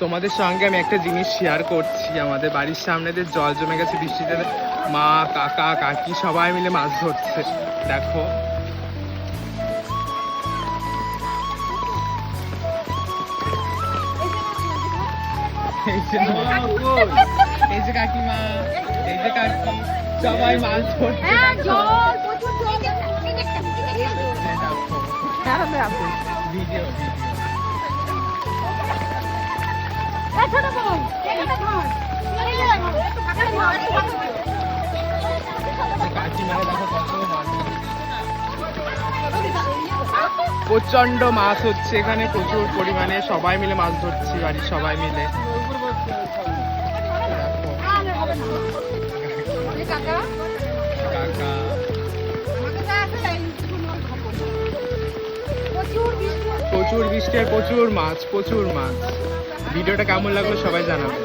তোমাদের সঙ্গে আমি একটা জিনিস শেয়ার করছি। আমাদের বাড়ির সামনে যে জল জমে গেছে বৃষ্টিতে, মা কাকা কাকি সবাই মিলে মাছ ধরছে। দেখো এই যে কাকিমা, এই যে কাকি, সবাই মাছ ধরছে। ভিডিও প্রচন্ড মাছ হচ্ছে এখানে, প্রচুর পরিমাণে। সবাই মিলে মাছ ধরছি, বাড়ির সবাই মিলে। প্রচুর বৃষ্টি আর প্রচুর মাছ, প্রচুর মাছ। ভিডিওটা কেমন লাগলো সবাই জানাবে।